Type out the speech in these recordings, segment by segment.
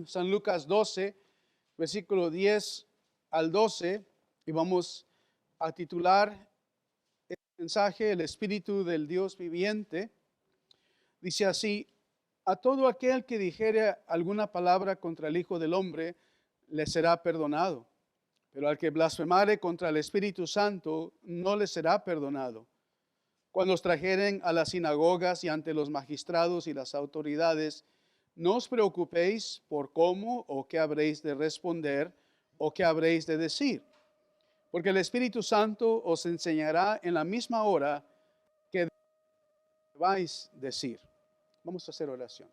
San Lucas 12, versículo 10 al 12, y vamos a titular el mensaje El Espíritu del Dios viviente. Dice así: a todo aquel que dijere alguna palabra contra el Hijo del Hombre, le será perdonado. Pero al que blasfemare contra el Espíritu Santo, no le será perdonado. Cuando os trajeren a las sinagogas y ante los magistrados y las autoridades, no os preocupéis por cómo o qué habréis de responder o qué habréis de decir, porque el Espíritu Santo os enseñará en la misma hora que vais a decir. Vamos a hacer oración.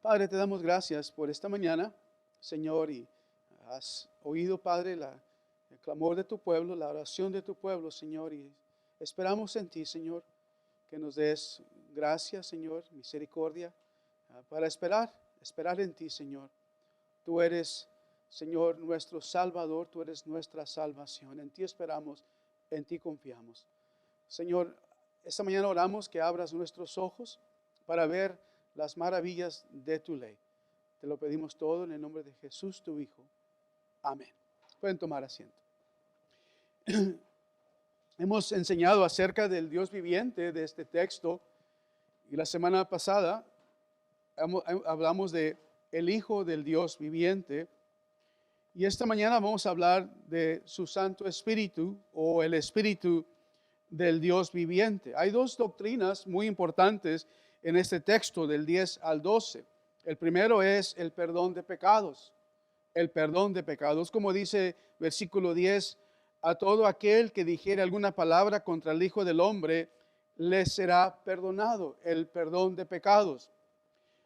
Padre, te damos gracias por esta mañana, Señor, y has oído, Padre, el clamor de tu pueblo, la oración de tu pueblo, Señor, y esperamos en ti, Señor, que nos des gracia, Señor, misericordia, para esperar en ti, Señor. Tú eres, Señor, nuestro Salvador, tú eres nuestra salvación. En ti esperamos, en ti confiamos. Señor, esta mañana oramos que abras nuestros ojos para ver las maravillas de tu ley. Te lo pedimos todo en el nombre de Jesús, tu Hijo. Amén. Pueden tomar asiento. Hemos enseñado acerca del Dios viviente de este texto, y la semana pasada hablamos de el Hijo del Dios viviente, y esta mañana vamos a hablar de su Santo Espíritu o el Espíritu del Dios viviente. Hay dos doctrinas muy importantes en este texto del 10 al 12. El primero es el perdón de pecados. El perdón de pecados, como dice versículo 10, a todo aquel que dijere alguna palabra contra el Hijo del Hombre, le será perdonado. El perdón de pecados.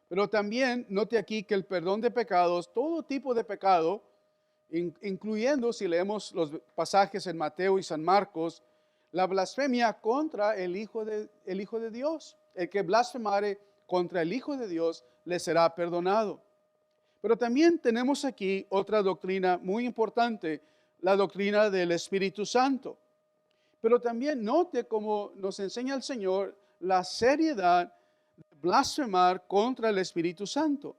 Pero también note aquí que el perdón de pecados, todo tipo de pecado, incluyendo, si leemos los pasajes en Mateo y San Marcos, la blasfemia contra el Hijo de Dios. El que blasfemare contra el Hijo de Dios le será perdonado. Pero también tenemos aquí otra doctrina muy importante, la doctrina del Espíritu Santo. Pero también note cómo nos enseña el Señor la seriedad de blasfemar contra el Espíritu Santo.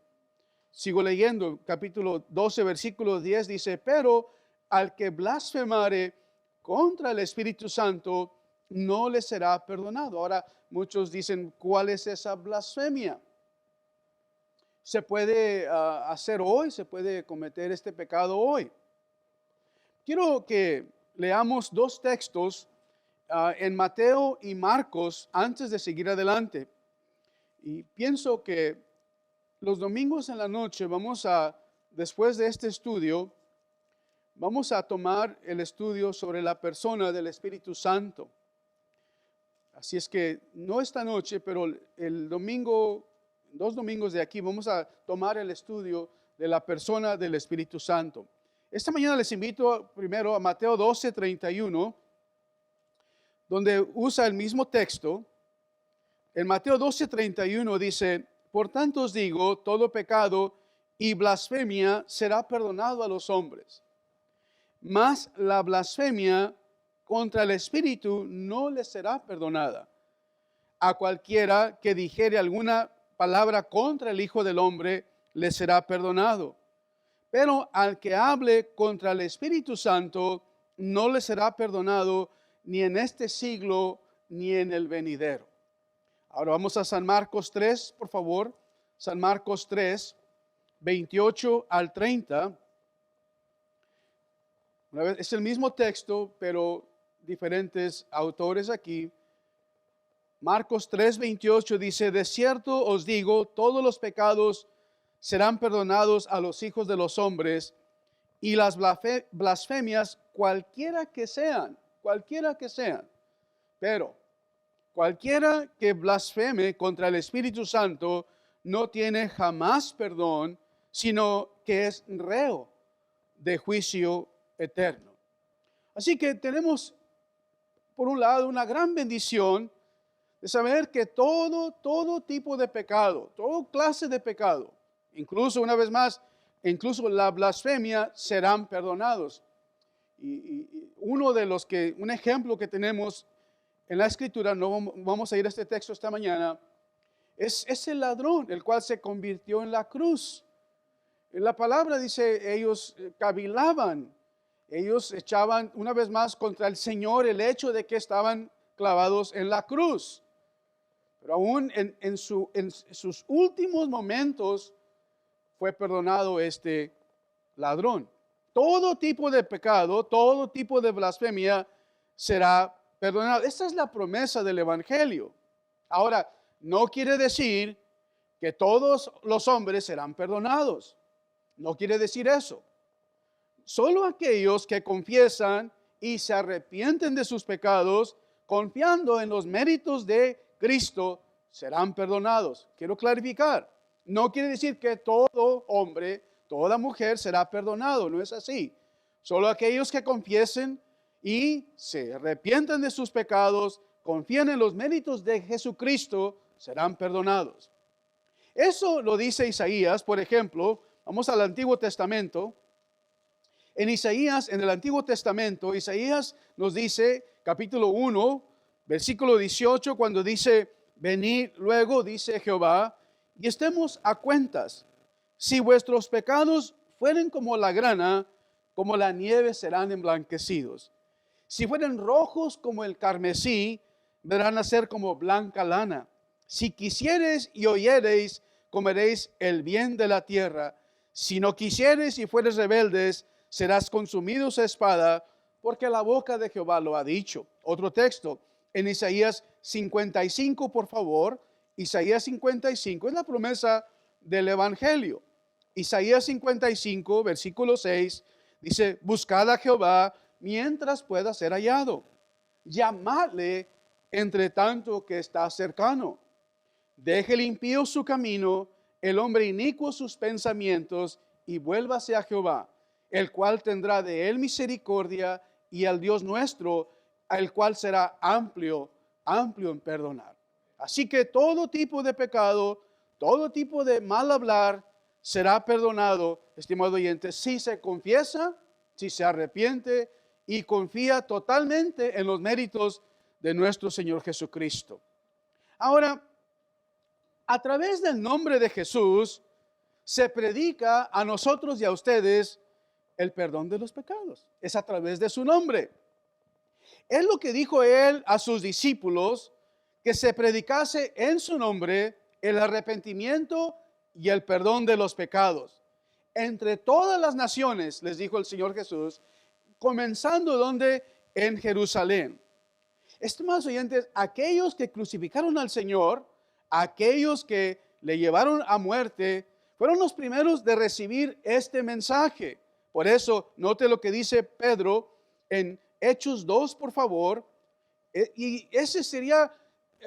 Sigo leyendo, capítulo 12, versículo 10 dice: pero al que blasfemare contra el Espíritu Santo, no le será perdonado. Ahora, muchos dicen, ¿cuál es esa blasfemia? Se puede hacer hoy, se puede cometer este pecado hoy. Quiero que leamos dos textos en Mateo y Marcos antes de seguir adelante. Y pienso que los domingos en la noche después de este estudio, vamos a tomar el estudio sobre la persona del Espíritu Santo. Así es que no esta noche, pero el domingo, 2 domingos de aquí, vamos a tomar el estudio de la persona del Espíritu Santo. Esta mañana les invito primero a Mateo 12, 31, donde usa el mismo texto. En Mateo 12, 31 dice: por tanto os digo, todo pecado y blasfemia será perdonado a los hombres, mas la blasfemia contra el Espíritu no le será perdonada. A cualquiera que dijere alguna palabra contra el Hijo del Hombre, le será perdonado. Pero al que hable contra el Espíritu Santo, no le será perdonado ni en este siglo ni en el venidero. Ahora vamos a San Marcos 3, por favor. San Marcos 3, 28 al 30. Es el mismo texto, pero diferentes autores aquí. Marcos 3, 28 dice: de cierto os digo, todos los pecados serán perdonados a los hijos de los hombres, y las blasfemias cualquiera que sean. Pero cualquiera que blasfeme contra el Espíritu Santo no tiene jamás perdón, sino que es reo de juicio eterno. Así que tenemos, por un lado, una gran bendición de saber que todo tipo de pecado, toda clase de pecado, incluso, una vez más, incluso la blasfemia, serán perdonados. Y un ejemplo que tenemos en la Escritura, no vamos a ir a este texto esta mañana, Es el ladrón, el cual se convirtió en la cruz. En la palabra dice, ellos cavilaban, ellos echaban una vez más contra el Señor el hecho de que estaban clavados en la cruz. Pero aún en sus últimos momentos fue perdonado este ladrón. Todo tipo de pecado, todo tipo de blasfemia será perdonado. Esta es la promesa del Evangelio. Ahora, no quiere decir que todos los hombres serán perdonados. No quiere decir eso. Solo aquellos que confiesan y se arrepienten de sus pecados, confiando en los méritos de Cristo, serán perdonados. Quiero clarificar. No quiere decir que todo hombre, toda mujer será perdonado. No es así. Solo aquellos que confiesen y se arrepientan de sus pecados, confían en los méritos de Jesucristo, serán perdonados. Eso lo dice Isaías, por ejemplo. Vamos al Antiguo Testamento. En Isaías, en el Antiguo Testamento, Isaías nos dice, capítulo 1, versículo 18, cuando dice, venid luego, dice Jehová, y estemos a cuentas. Si vuestros pecados fueren como la grana, como la nieve serán emblanquecidos. Si fueren rojos como el carmesí, verán a ser como blanca lana. Si quisiereis y oyereis, comeréis el bien de la tierra. Si no quisiereis y fueres rebeldes, serás consumidos a espada, porque la boca de Jehová lo ha dicho. Otro texto, en Isaías 55, por favor. Isaías 55 es la promesa del Evangelio. Isaías 55, versículo 6, dice, buscad a Jehová mientras pueda ser hallado. Llamadle entre tanto que está cercano. Deje el impío su camino, el hombre inicuo sus pensamientos, y vuélvase a Jehová, el cual tendrá de él misericordia, y al Dios nuestro, al cual será amplio en perdonar. Así que todo tipo de pecado, todo tipo de mal hablar será perdonado, estimado oyente, si se confiesa, si se arrepiente y confía totalmente en los méritos de nuestro Señor Jesucristo. Ahora, a través del nombre de Jesús se predica a nosotros y a ustedes el perdón de los pecados. Es a través de su nombre. Es lo que dijo él a sus discípulos, que se predicase en su nombre el arrepentimiento y el perdón de los pecados. Entre todas las naciones, les dijo el Señor Jesús, comenzando donde en Jerusalén. Estimados oyentes, aquellos que crucificaron al Señor, aquellos que le llevaron a muerte, fueron los primeros de recibir este mensaje. Por eso, note lo que dice Pedro en Hechos 2, por favor. Y ese sería,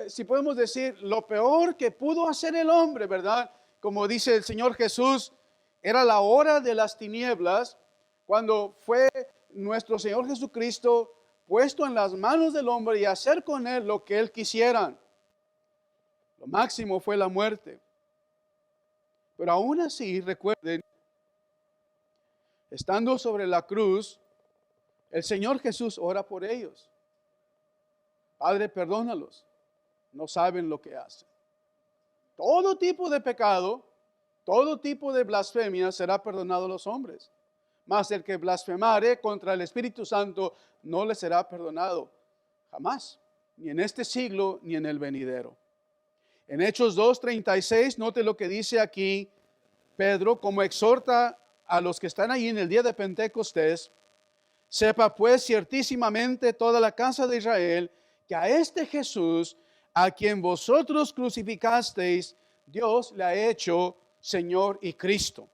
si podemos decir, lo peor que pudo hacer el hombre, ¿verdad? Como dice el Señor Jesús, era la hora de las tinieblas, cuando fue nuestro Señor Jesucristo puesto en las manos del hombre y hacer con él lo que él quisiera. Lo máximo fue la muerte. Pero aún así, recuerden, estando sobre la cruz, el Señor Jesús ora por ellos. Padre, perdónalos, no saben lo que hacen. Todo tipo de pecado, todo tipo de blasfemia será perdonado a los hombres. Mas el que blasfemare contra el Espíritu Santo no le será perdonado jamás, ni en este siglo ni en el venidero. En Hechos 2:36, note lo que dice aquí Pedro, como exhorta a los que están allí en el día de Pentecostés: sepa pues ciertísimamente toda la casa de Israel que a este Jesús, a quien vosotros crucificasteis, Dios le ha hecho Señor y Cristo.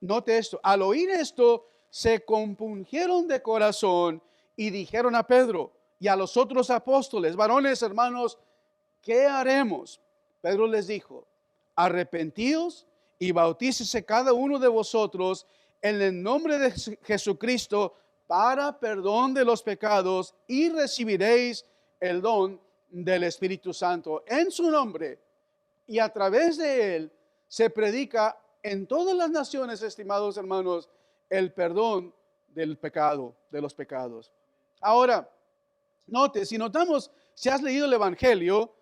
Note esto, al oír esto, se compungieron de corazón y dijeron a Pedro y a los otros apóstoles: varones, hermanos, ¿qué haremos? Pedro les dijo: arrepentíos y bautícese cada uno de vosotros en el nombre de Jesucristo para perdón de los pecados, y recibiréis el don del Espíritu Santo. En su nombre y a través de él se predica en todas las naciones, estimados hermanos, el perdón del pecado, de los pecados. Ahora, note, si notamos, si has leído el Evangelio,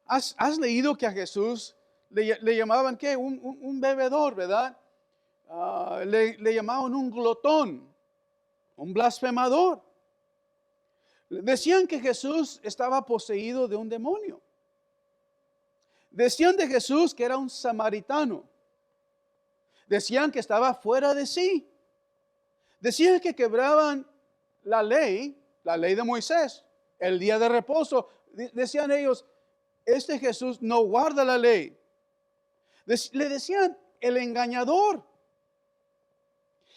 ¿Has leído que a Jesús le llamaban qué? Un bebedor, ¿verdad? Le llamaban un glotón, un blasfemador. Decían que Jesús estaba poseído de un demonio. Decían de Jesús que era un samaritano. Decían que estaba fuera de sí. Decían que quebraban la ley de Moisés, el día de reposo. Decían ellos, este Jesús no guarda la ley. Le decían el engañador.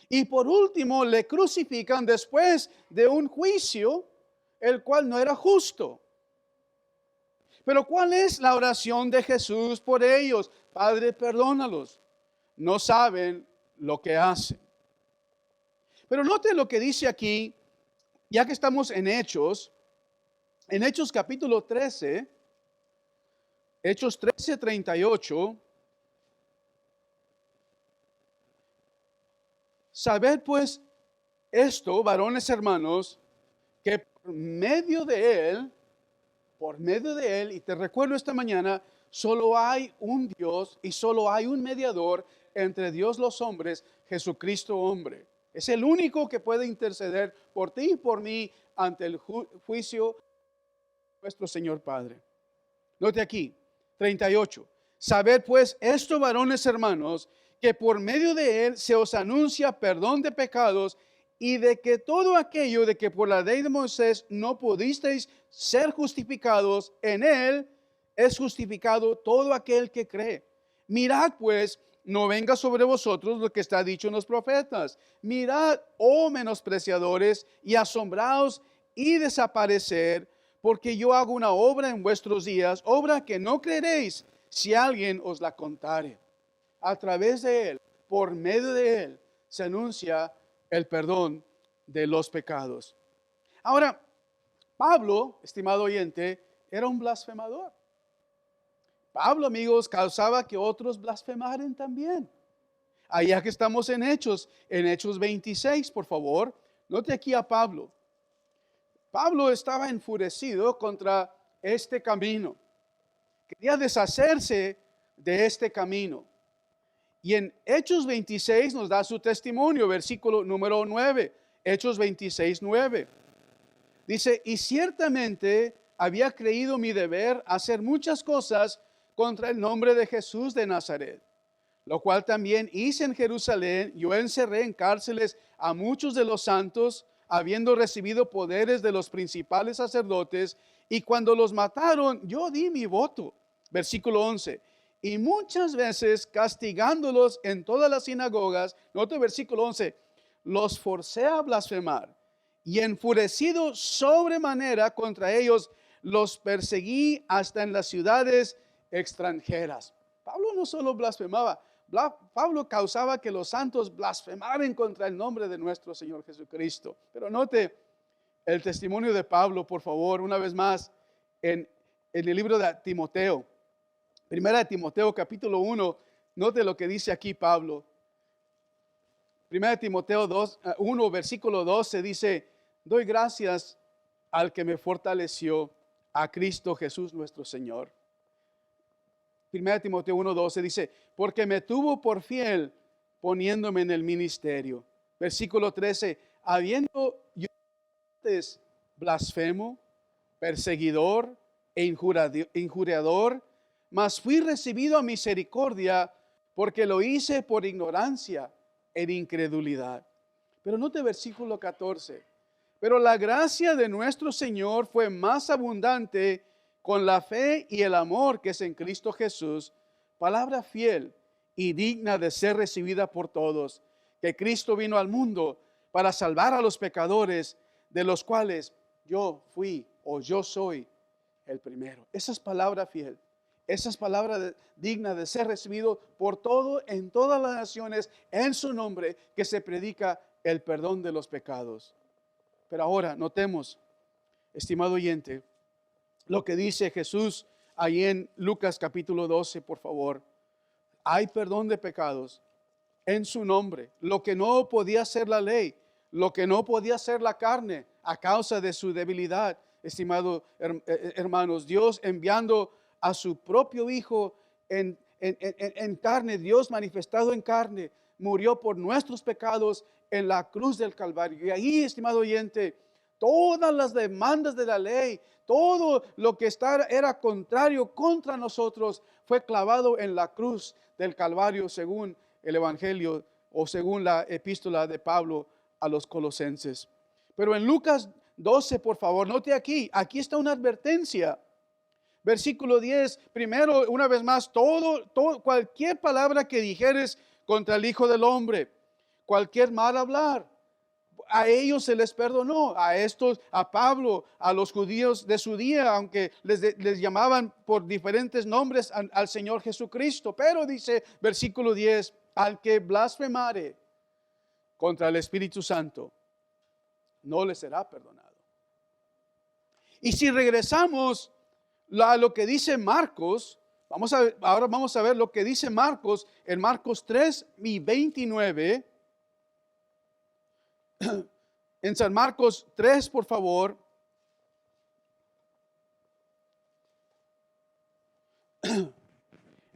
Y por último le crucifican después de un juicio, el cual no era justo. Pero ¿cuál es la oración de Jesús por ellos? Padre, perdónalos. No saben lo que hacen. Pero note lo que dice aquí, ya que estamos en Hechos capítulo 13, Hechos 13, 38. Sabed pues esto, varones hermanos, que por medio de Él, y te recuerdo esta mañana, solo hay un Dios y solo hay un mediador entre Dios los hombres, Jesucristo hombre. Es el único que puede interceder por ti y por mí ante el juicio de nuestro Señor Padre. Note aquí, 38. Sabed pues esto, varones hermanos, que por medio de Él se os anuncia perdón de pecados, y de que todo aquello de que por la ley de Moisés no pudisteis ser justificados, en Él es justificado todo aquel que cree. Mirad pues, no venga sobre vosotros lo que está dicho en los profetas. Mirad, oh menospreciadores, y asombraos y desaparecer, porque yo hago una obra en vuestros días, obra que no creeréis si alguien os la contare. A través de Él, por medio de Él, se anuncia el perdón de los pecados. Ahora, Pablo, estimado oyente, era un blasfemador. Pablo, amigos, causaba que otros blasfemaran también. Allá que estamos en Hechos 26, por favor, note aquí a Pablo. Pablo estaba enfurecido contra este camino. Quería deshacerse de este camino. Y en Hechos 26 nos da su testimonio, versículo número 9. Hechos 26, 9. Dice, y ciertamente había creído mi deber hacer muchas cosas contra el nombre de Jesús de Nazaret, lo cual también hice en Jerusalén. Yo encerré en cárceles a muchos de los santos, habiendo recibido poderes de los principales sacerdotes, y cuando los mataron, yo di mi voto. Versículo 11. Y muchas veces castigándolos en todas las sinagogas, note versículo 11, los forcé a blasfemar, y enfurecido sobremanera contra ellos, los perseguí hasta en las ciudades extranjeras. Pablo no solo blasfemaba, Pablo causaba que los santos blasfemaran contra el nombre de nuestro Señor Jesucristo. Pero note el testimonio de Pablo, por favor, una vez más, en el libro de Timoteo. Primera de Timoteo capítulo 1, note lo que dice aquí Pablo. Primera de Timoteo 1, versículo 12 dice, doy gracias al que me fortaleció, a Cristo Jesús nuestro Señor. Primera de Timoteo 1, 12 dice, porque me tuvo por fiel poniéndome en el ministerio. Versículo 13, habiendo yo antes blasfemo, perseguidor e injuriador, mas fui recibido a misericordia porque lo hice por ignorancia en incredulidad. Pero note versículo 14. Pero la gracia de nuestro Señor fue más abundante con la fe y el amor que es en Cristo Jesús, palabra fiel y digna de ser recibida por todos, que Cristo vino al mundo para salvar a los pecadores, de los cuales yo fui o yo soy el primero. Esa es palabra fiel. Esa es palabra digna de ser recibido por todo, en todas las naciones, en su nombre, que se predica el perdón de los pecados. Pero ahora notemos, estimado oyente, lo que dice Jesús ahí en Lucas capítulo 12, por favor. Hay perdón de pecados en su nombre. Lo que no podía hacer la ley, lo que no podía hacer la carne a causa de su debilidad, estimados hermanos, Dios enviando a su propio Hijo en carne, Dios manifestado en carne, murió por nuestros pecados en la cruz del Calvario. Y ahí, estimado oyente, todas las demandas de la ley, todo lo que era contrario contra nosotros, fue clavado en la cruz del Calvario, según el Evangelio o según la epístola de Pablo a los Colosenses. Pero en Lucas 12, por favor, note aquí está una advertencia. Versículo 10, primero, una vez más, cualquier palabra que dijeres contra el Hijo del Hombre, cualquier mal hablar, a ellos se les perdonó, a Pablo, a los judíos de su día, aunque les llamaban por diferentes nombres al Señor Jesucristo. Pero dice, versículo 10, al que blasfemare contra el Espíritu Santo, no le será perdonado. Y si regresamos a lo que dice Marcos, ahora vamos a ver lo que dice Marcos en Marcos 3 y 29. En San Marcos 3, por favor.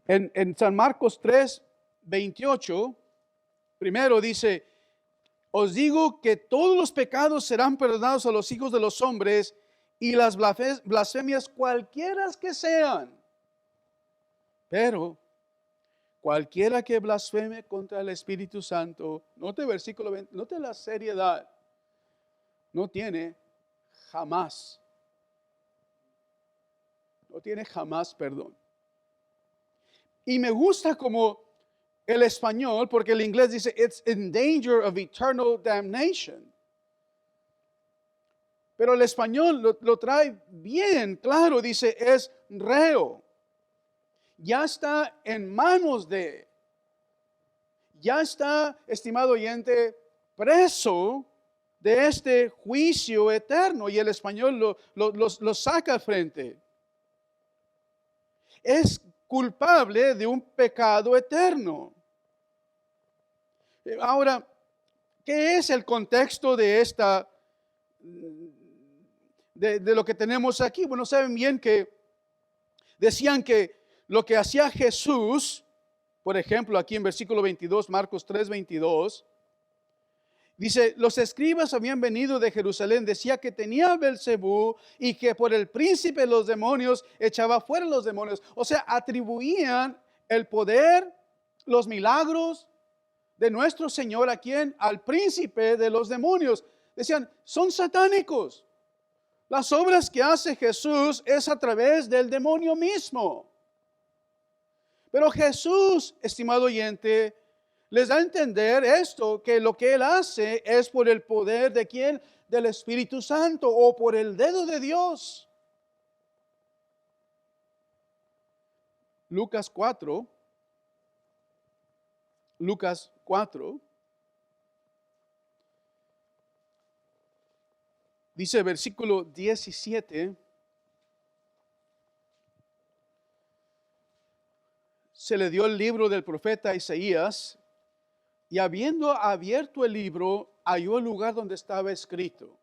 En San Marcos 3, 28, primero dice, os digo que todos los pecados serán perdonados a los hijos de los hombres y las blasfemias cualquiera que sean. Pero cualquiera que blasfeme contra el Espíritu Santo, note versículo 20, note la seriedad, no tiene jamás perdón. Y me gusta como el español, porque el inglés dice, it's in danger of eternal damnation. Pero el español lo trae bien claro, dice, es reo. Ya está en manos ya está, estimado oyente, preso de este juicio eterno. Y el español lo saca al frente. Es culpable de un pecado eterno. Ahora, ¿qué es el contexto de de lo que tenemos aquí? Bueno, saben bien que decían que lo que hacía Jesús, por ejemplo, aquí en versículo 22, Marcos 3, 22, dice, los escribas habían venido de Jerusalén, decía que tenía Belcebú y que por el príncipe de los demonios echaba fuera los demonios. O sea, atribuían el poder, los milagros de nuestro Señor a quien, al príncipe de los demonios. Decían, son satánicos. Las obras que hace Jesús es a través del demonio mismo. Pero Jesús, estimado oyente, les da a entender esto, que lo que Él hace es por el poder de ¿quién? Del Espíritu Santo o por el dedo de Dios. Lucas 4, dice versículo 17, se le dio el libro del profeta Isaías, y habiendo abierto el libro, halló el lugar donde estaba escrito,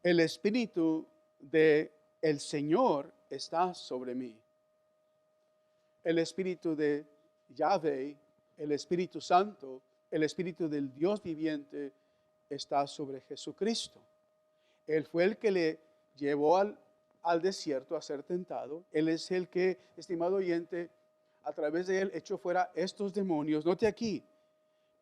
el Espíritu de el Señor está sobre mí. El Espíritu de Yahvé, el Espíritu Santo, el Espíritu del Dios viviente está sobre Jesucristo. Él fue el que le llevó al desierto a ser tentado. Él es el que, estimado oyente, a través de él echó fuera estos demonios. Note aquí,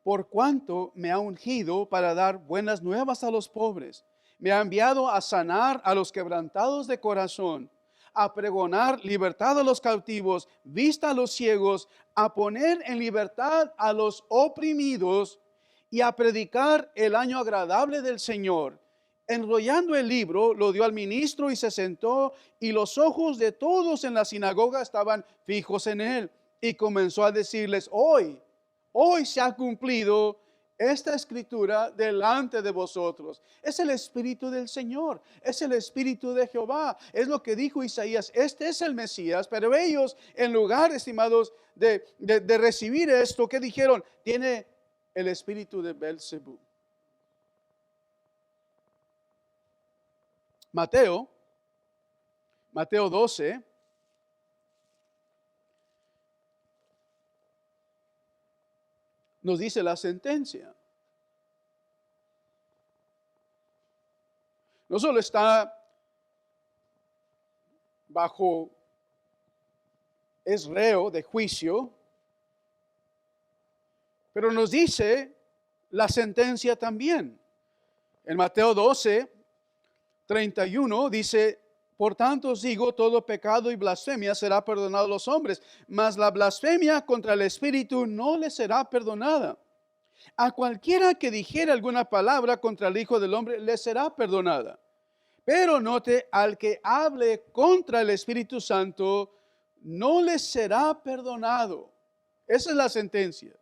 por cuanto me ha ungido para dar buenas nuevas a los pobres, me ha enviado a sanar a los quebrantados de corazón, a pregonar libertad a los cautivos, vista a los ciegos, a poner en libertad a los oprimidos y a predicar el año agradable del Señor. Enrollando el libro, lo dio al ministro y se sentó, y los ojos de todos en la sinagoga estaban fijos en él. Y comenzó a decirles, hoy se ha cumplido esta escritura delante de vosotros. Es el Espíritu del Señor, es el Espíritu de Jehová. Es lo que dijo Isaías, este es el Mesías. Pero ellos, en lugar, estimados, de recibir esto, ¿qué dijeron? Tiene el espíritu de Belcebú. Mateo 12, nos dice la sentencia. No solo está es reo de juicio, pero nos dice la sentencia también. En Mateo 12:31 dice: por tanto os digo, todo pecado y blasfemia será perdonado a los hombres, mas la blasfemia contra el Espíritu no le será perdonada. A cualquiera que dijere alguna palabra contra el Hijo del Hombre le será perdonada. Pero note, al que hable contra el Espíritu Santo, no le será perdonado. Esa es la sentencia.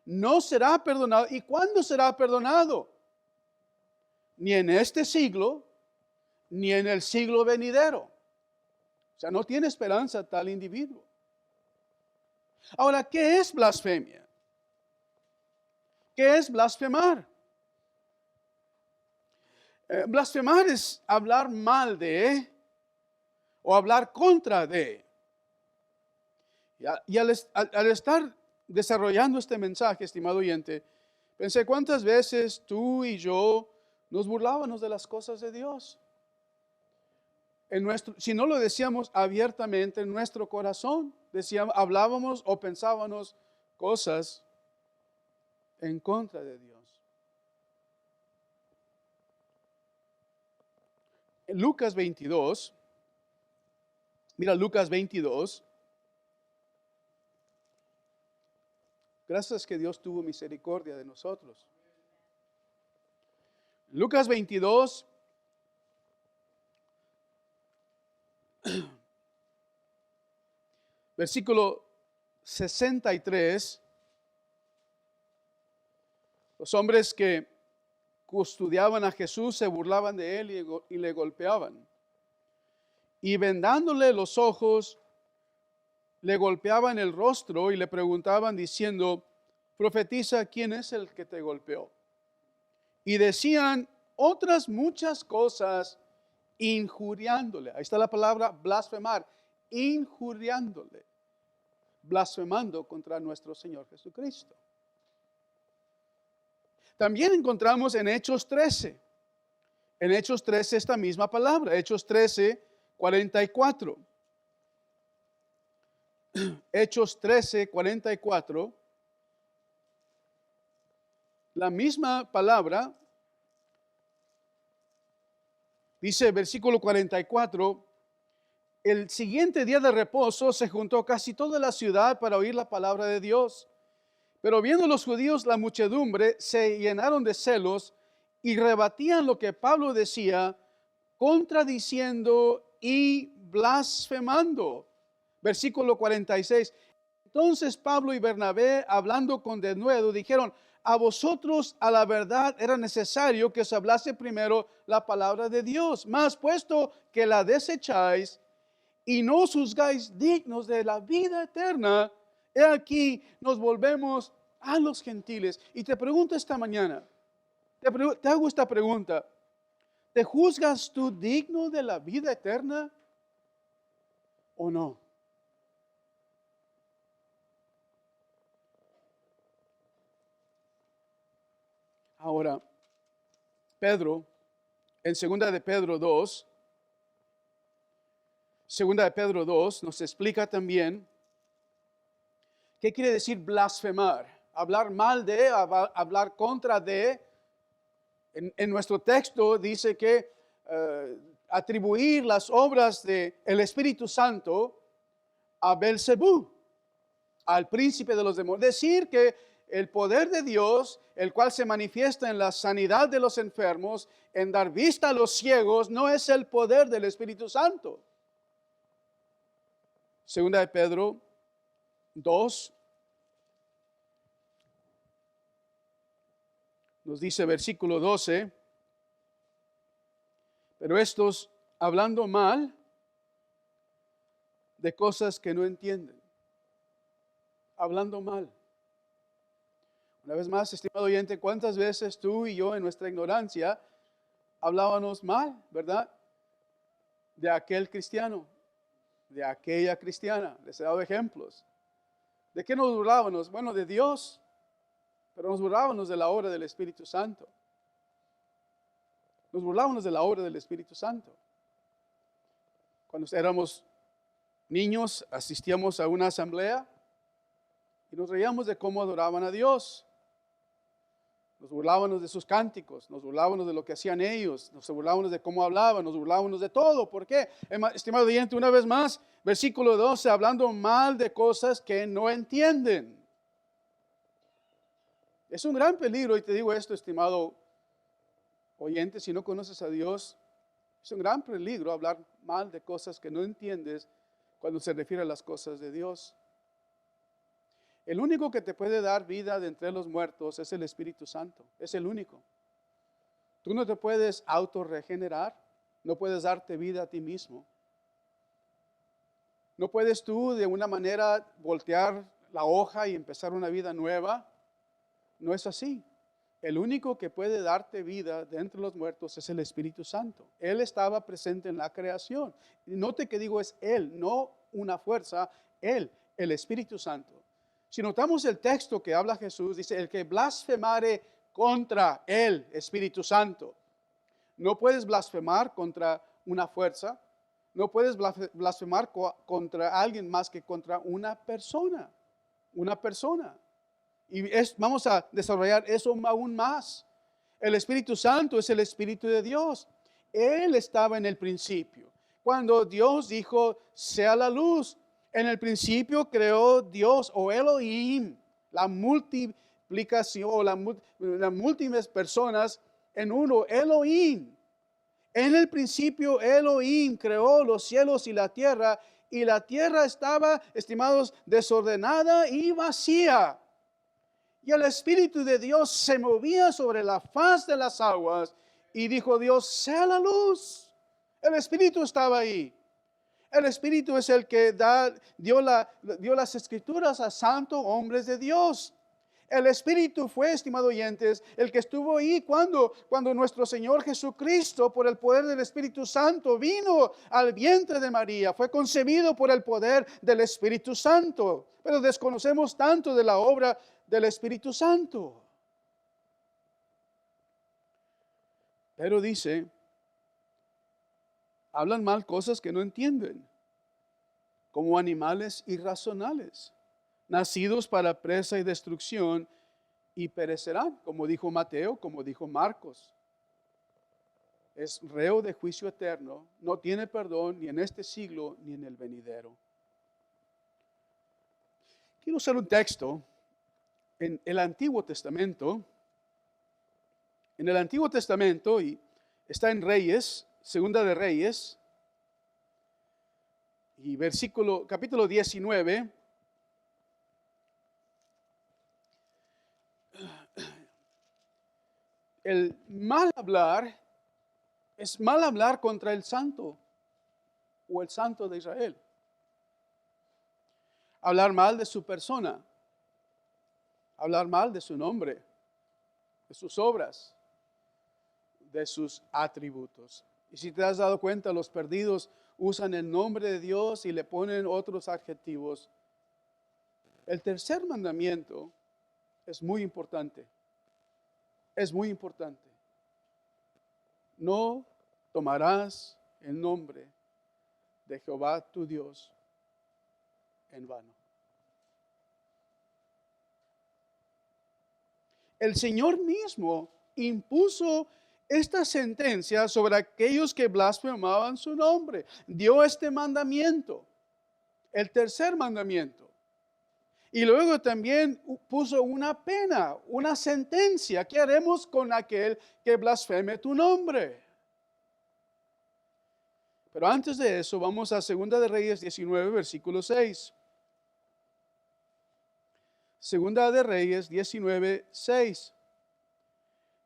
No será perdonado. ¿Y cuándo será perdonado? Ni en este siglo, ni en el siglo venidero. O sea, no tiene esperanza tal individuo. Ahora, ¿qué es blasfemia? ¿Qué es blasfemar? Blasfemar es hablar mal de o hablar contra de. Y al estar desarrollando este mensaje, estimado oyente, pensé cuántas veces tú y yo nos burlábamos de las cosas de Dios. Si no lo decíamos abiertamente en nuestro corazón, hablábamos o pensábamos cosas en contra de Dios. En Lucas 22, mira Lucas 22. Gracias que Dios tuvo misericordia de nosotros. Lucas 22, versículo 63. Los hombres que custodiaban a Jesús se burlaban de él y le golpeaban. Y vendándole los ojos, le golpeaban el rostro y le preguntaban diciendo: profetiza, ¿quién es el que te golpeó? Y decían otras muchas cosas injuriándole. Ahí está la palabra blasfemar, injuriándole, blasfemando contra nuestro Señor Jesucristo. También encontramos en Hechos 13. En Hechos 13 esta misma palabra, Hechos 13:44. Hechos 13:44. La misma palabra dice, versículo 44, el siguiente día de reposo se juntó casi toda la ciudad para oír la palabra de Dios. Pero viendo los judíos la muchedumbre, se llenaron de celos y rebatían lo que Pablo decía, contradiciendo y blasfemando. Versículo 46. Entonces Pablo y Bernabé, hablando con denuedo, dijeron: a vosotros a la verdad era necesario que os hablase primero la palabra de Dios, mas puesto que la desecháis y no os juzgáis dignos de la vida eterna, he aquí nos volvemos a los gentiles. Y te pregunto esta mañana, te hago esta pregunta: ¿te juzgas tú digno de la vida eterna o no? Ahora, Pedro, en segunda de Pedro 2, nos explica también qué quiere decir blasfemar. Hablar mal de, hablar contra de. En nuestro texto dice que atribuir las obras del Espíritu Santo a Belcebú, al príncipe de los demonios. Decir que el poder de Dios, el cual se manifiesta en la sanidad de los enfermos, en dar vista a los ciegos, no es el poder del Espíritu Santo. Segunda de Pedro 2, nos dice versículo 12, pero estos hablando mal de cosas que no entienden, hablando mal. Una vez más, estimado oyente, ¿cuántas veces tú y yo en nuestra ignorancia hablábamos mal, verdad? De aquel cristiano, de aquella cristiana. Les he dado ejemplos. ¿De qué nos burlábamos? Bueno, de Dios. Pero nos burlábamos de la obra del Espíritu Santo. Nos burlábamos de la obra del Espíritu Santo. Cuando éramos niños, asistíamos a una asamblea y nos reíamos de cómo adoraban a Dios. Nos burlábamos de sus cánticos, nos burlábamos de lo que hacían ellos, nos burlábamos de cómo hablaban, nos burlábamos de todo. ¿Por qué? Estimado oyente, una vez más, versículo 12, hablando mal de cosas que no entienden. Es un gran peligro, y te digo esto, estimado oyente, si no conoces a Dios, es un gran peligro hablar mal de cosas que no entiendes cuando se refiere a las cosas de Dios. El único que te puede dar vida de entre los muertos es el Espíritu Santo. Es el único. Tú no te puedes autorregenerar. No puedes darte vida a ti mismo. No puedes tú de una manera voltear la hoja y empezar una vida nueva. No es así. El único que puede darte vida de entre los muertos es el Espíritu Santo. Él estaba presente en la creación. Y note que digo es Él, no una fuerza. Él, el Espíritu Santo. Si notamos el texto que habla Jesús, dice, el que blasfemare contra el Espíritu Santo. No puedes blasfemar contra una fuerza, no puedes blasfemar contra alguien más que contra una persona. Una persona. Y vamos a desarrollar eso aún más. El Espíritu Santo es el Espíritu de Dios. Él estaba en el principio. Cuando Dios dijo, sea la luz. En el principio creó Dios o Elohim, la multiplicación o las múltiples personas en uno, Elohim. En el principio Elohim creó los cielos y la tierra estaba, estimados, desordenada y vacía. Y el Espíritu de Dios se movía sobre la faz de las aguas y dijo Dios, sea la luz. El Espíritu estaba ahí. El Espíritu es el que dio las escrituras a santos hombres de Dios. El Espíritu fue, estimados oyentes, el que estuvo ahí cuando nuestro Señor Jesucristo, por el poder del Espíritu Santo, vino al vientre de María. Fue concebido por el poder del Espíritu Santo. Pero desconocemos tanto de la obra del Espíritu Santo. Pero dice, hablan mal cosas que no entienden, como animales irracionales, nacidos para presa y destrucción, y perecerán, como dijo Mateo, como dijo Marcos. Es reo de juicio eterno, no tiene perdón ni en este siglo ni en el venidero. Quiero usar un texto en el Antiguo Testamento. En el Antiguo Testamento, y está en Reyes, Segunda de Reyes, y capítulo 19. El mal hablar es mal hablar contra el santo o el santo de Israel. Hablar mal de su persona, hablar mal de su nombre, de sus obras, de sus atributos. Y si te has dado cuenta, los perdidos usan el nombre de Dios y le ponen otros adjetivos. El tercer mandamiento es muy importante. Es muy importante. No tomarás el nombre de Jehová tu Dios en vano. El Señor mismo impuso esta sentencia sobre aquellos que blasfemaban su nombre. Dio este mandamiento, el tercer mandamiento. Y luego también puso una pena, una sentencia. ¿Qué haremos con aquel que blasfeme tu nombre? Pero antes de eso, vamos a 2 de Reyes 19, versículo 6. 2 de Reyes 19, 6.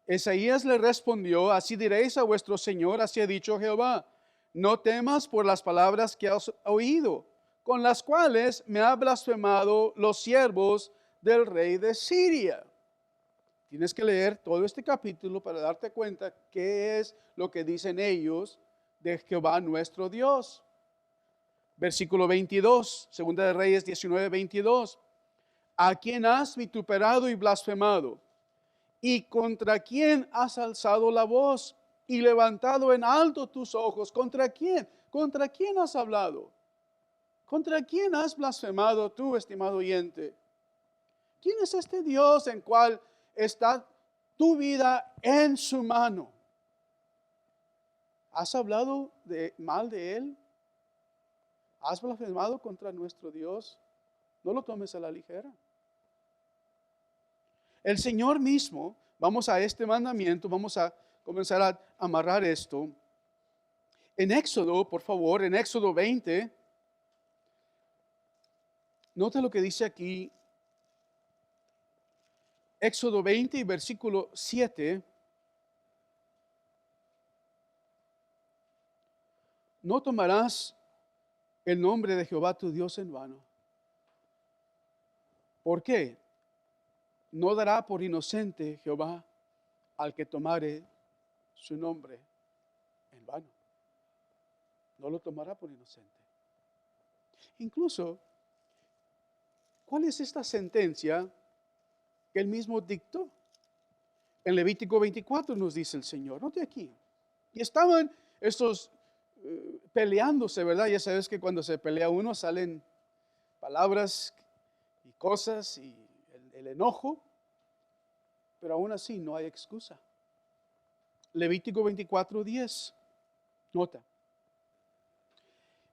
Esaías le respondió, así diréis a vuestro Señor, así ha dicho Jehová, no temas por las palabras que has oído, con las cuales me ha blasfemado los siervos del rey de Siria. Tienes que leer todo este capítulo para darte cuenta qué es lo que dicen ellos de Jehová nuestro Dios. Versículo 22, 2 de Reyes 19, 22. a quien has vituperado y blasfemado, y contra quién has alzado la voz y levantado en alto tus ojos. ¿Contra quién? ¿Contra quién has hablado? ¿Contra quién has blasfemado tú, estimado oyente? ¿Quién es este Dios en cual está tu vida en su mano? ¿Has hablado mal de Él? ¿Has blasfemado contra nuestro Dios? No lo tomes a la ligera. El Señor mismo, vamos a este mandamiento, vamos a comenzar a amarrar esto. En Éxodo, por favor, en Éxodo 20, nota lo que dice aquí. Éxodo 20, versículo 7. No tomarás el nombre de Jehová tu Dios en vano. ¿Por qué? No dará por inocente Jehová al que tomare su nombre en vano. No lo tomará por inocente. Incluso, ¿cuál es esta sentencia que él mismo dictó? En Levítico 24 nos dice el Señor, note aquí. Y estaban estos peleándose, ¿verdad? Ya sabes que cuando se pelea uno salen palabras y cosas y el enojo, pero aún así no hay excusa. Levítico 24:10, nota.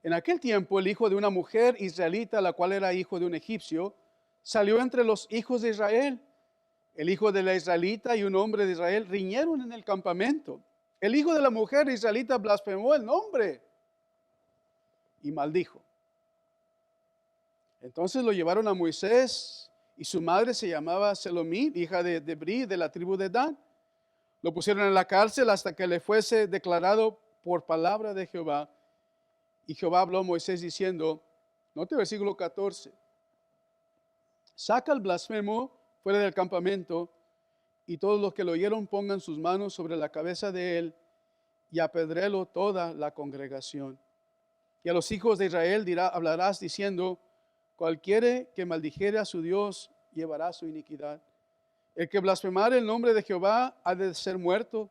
En aquel tiempo el hijo de una mujer israelita, la cual era hijo de un egipcio, salió entre los hijos de Israel. El hijo de la israelita y un hombre de Israel riñeron en el campamento. El hijo de la mujer israelita blasfemó el nombre y maldijo. Entonces lo llevaron a Moisés y su madre se llamaba Selomit, hija de Bri, de la tribu de Dan. Lo pusieron en la cárcel hasta que le fuese declarado por palabra de Jehová. Y Jehová habló a Moisés diciendo, note versículo 14, saca al blasfemo fuera del campamento y todos los que lo oyeron pongan sus manos sobre la cabeza de él y apedrélo toda la congregación. Y a los hijos de Israel hablarás diciendo, cualquiera que maldijere a su Dios llevará su iniquidad. El que blasfemare el nombre de Jehová ha de ser muerto.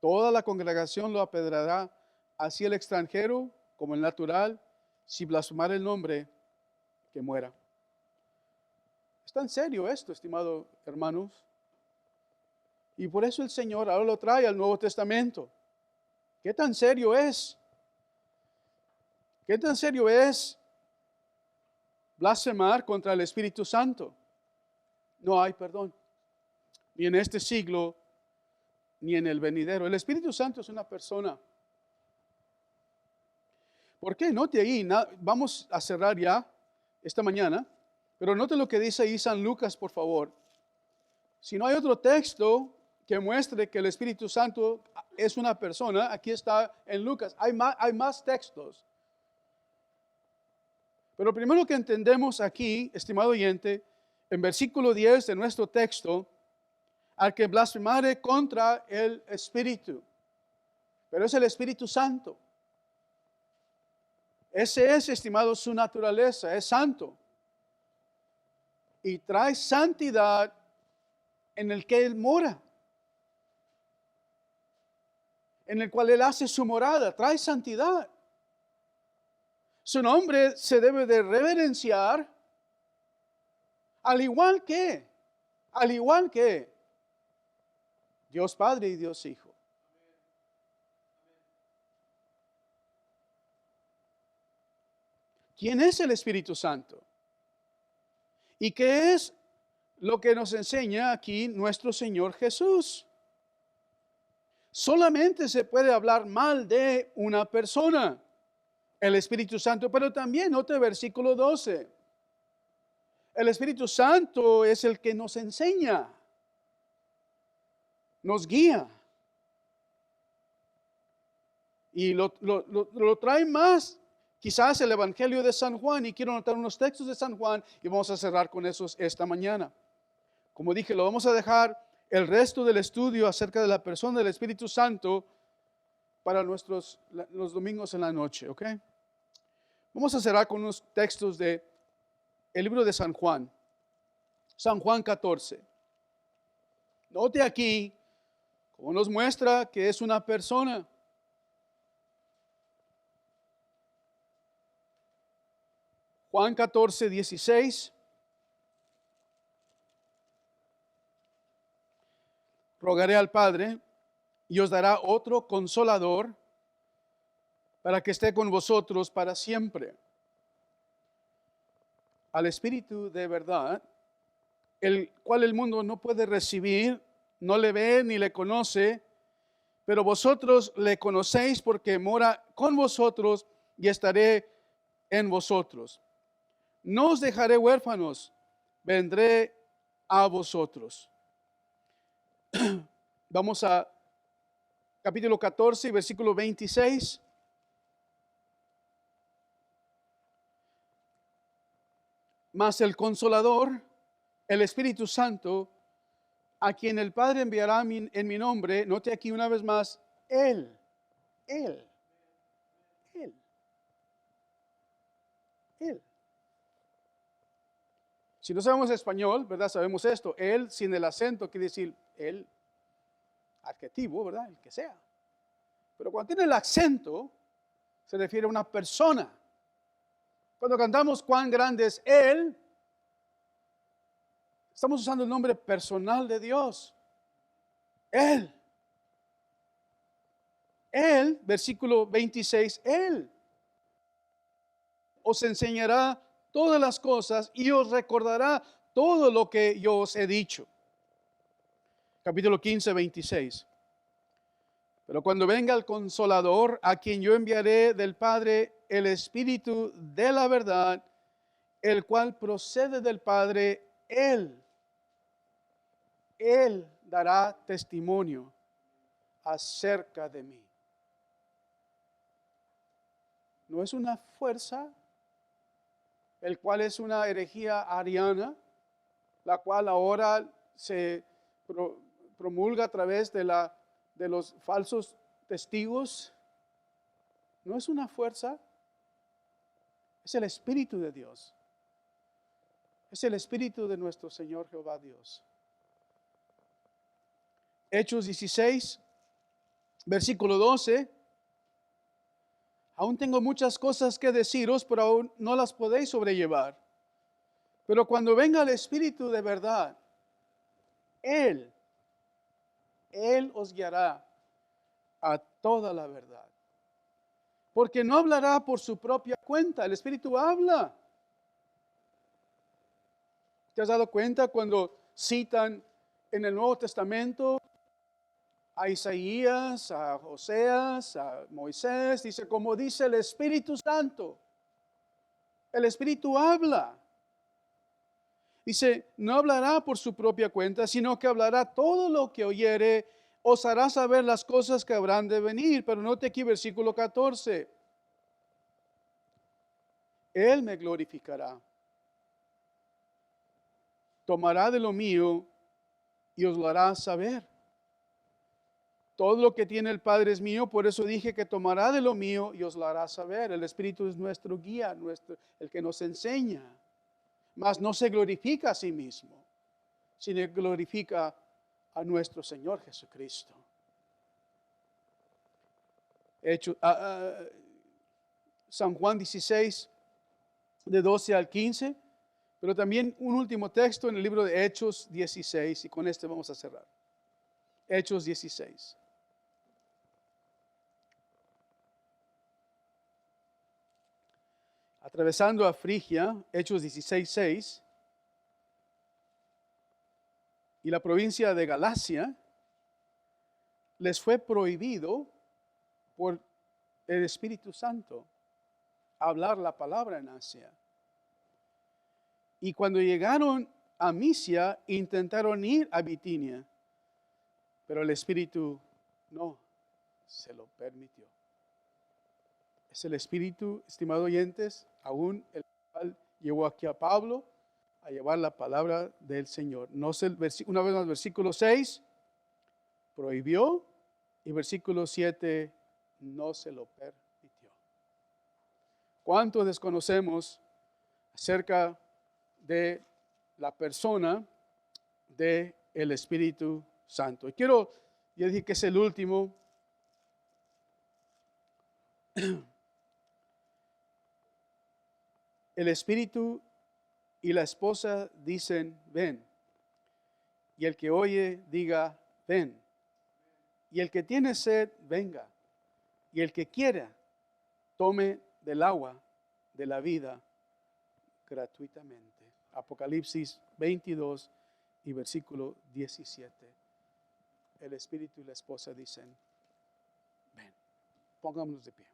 Toda la congregación lo apedrará, así el extranjero como el natural, si blasfemare el nombre, que muera. Es tan serio esto, estimados hermanos. Y por eso el Señor ahora lo trae al Nuevo Testamento. ¿Qué tan serio es? ¿Qué tan serio es blasfemar contra el Espíritu Santo? No hay perdón, ni en este siglo, ni en el venidero. El Espíritu Santo es una persona. ¿Por qué? Note ahí, vamos a cerrar ya esta mañana, pero note lo que dice ahí San Lucas, por favor. Si no hay otro texto que muestre que el Espíritu Santo es una persona, aquí está en Lucas. Hay más textos. Pero primero que entendemos aquí, estimado oyente, en versículo 10 de nuestro texto, al que blasfemare contra el Espíritu. Pero es el Espíritu Santo. Ese es, estimado, su naturaleza, es santo. Y trae santidad en el que Él mora. En el cual Él hace su morada, trae santidad. Su nombre se debe de reverenciar, al igual que Dios Padre y Dios Hijo. ¿Quién es el Espíritu Santo? ¿Y qué es lo que nos enseña aquí nuestro Señor Jesús? Solamente se puede hablar mal de una persona, el Espíritu Santo, pero también, note versículo 12. El Espíritu Santo es el que nos enseña, nos guía. Y lo trae más, quizás el Evangelio de San Juan, y quiero anotar unos textos de San Juan y vamos a cerrar con esos esta mañana. Como dije, lo vamos a dejar el resto del estudio acerca de la persona del Espíritu Santo para los domingos en la noche, ¿ok? Vamos a cerrar con unos textos del libro de San Juan. San Juan 14. Note aquí cómo nos muestra que es una persona. Juan 14, 16. Rogaré al Padre y os dará otro consolador para que esté con vosotros para siempre. Al Espíritu de verdad, el cual el mundo no puede recibir, no le ve ni le conoce, pero vosotros le conocéis porque mora con vosotros y estaré en vosotros. No os dejaré huérfanos, vendré a vosotros. Vamos a capítulo 14, versículo 26. Mas el Consolador, el Espíritu Santo, a quien el Padre enviará en mi nombre, note aquí una vez más, Él. Si no sabemos español, ¿verdad? Sabemos esto. Él sin el acento quiere decir Él, adjetivo, ¿verdad? El que sea. Pero cuando tiene el acento, se refiere a una persona. Cuando cantamos cuán grande es Él, estamos usando el nombre personal de Dios. Él. Él, versículo 26, Él os enseñará todas las cosas y os recordará todo lo que yo os he dicho. Capítulo 15, 26. Pero cuando venga el Consolador, a quien yo enviaré del Padre, el Espíritu de la verdad, el cual procede del Padre, Él dará testimonio acerca de mí. No es una fuerza, el cual es una herejía ariana, la cual ahora se promulga a través de los falsos testigos. No es una fuerza, es el Espíritu de Dios. Es el Espíritu de nuestro Señor Jehová Dios. Hechos 16, versículo 12. Aún tengo muchas cosas que deciros, pero aún no las podéis sobrellevar. Pero cuando venga el Espíritu de verdad, Él os guiará a toda la verdad. Porque no hablará por su propia cuenta, el Espíritu habla. ¿Te has dado cuenta cuando citan en el Nuevo Testamento a Isaías, a Oseas, a Moisés? Dice, como dice el Espíritu Santo. El Espíritu habla. Dice, no hablará por su propia cuenta, sino que hablará todo lo que oyere, os hará saber las cosas que habrán de venir. Pero note aquí versículo 14. Él me glorificará. Tomará de lo mío y os lo hará saber. Todo lo que tiene el Padre es mío, por eso dije que tomará de lo mío y os lo hará saber. El Espíritu es nuestro guía, el que nos enseña. Mas no se glorifica a sí mismo, sino glorifica a nuestro Señor Jesucristo. San Juan 16, de 12 al 15, pero también un último texto en el libro de Hechos 16, y con este vamos a cerrar. Hechos 16. Atravesando a Frigia, Hechos 16, 6, y la provincia de Galacia, les fue prohibido por el Espíritu Santo hablar la palabra en Asia. Y cuando llegaron a Misia, intentaron ir a Bitinia, pero el Espíritu no se lo permitió. Es el Espíritu, estimados oyentes, aún el cual llevó aquí a Pablo a llevar la palabra del Señor. No sé, una vez más, versículo 6, prohibió, y versículo 7, no se lo permitió. ¿Cuánto desconocemos acerca de la persona del Espíritu Santo. Y yo dije que es el último. El Espíritu y la esposa dicen, ven. Y el que oye, diga, ven. Y el que tiene sed, venga. Y el que quiera, tome del agua de la vida gratuitamente. Apocalipsis 22 y versículo 17. El Espíritu y la esposa dicen, ven. Pongámonos de pie.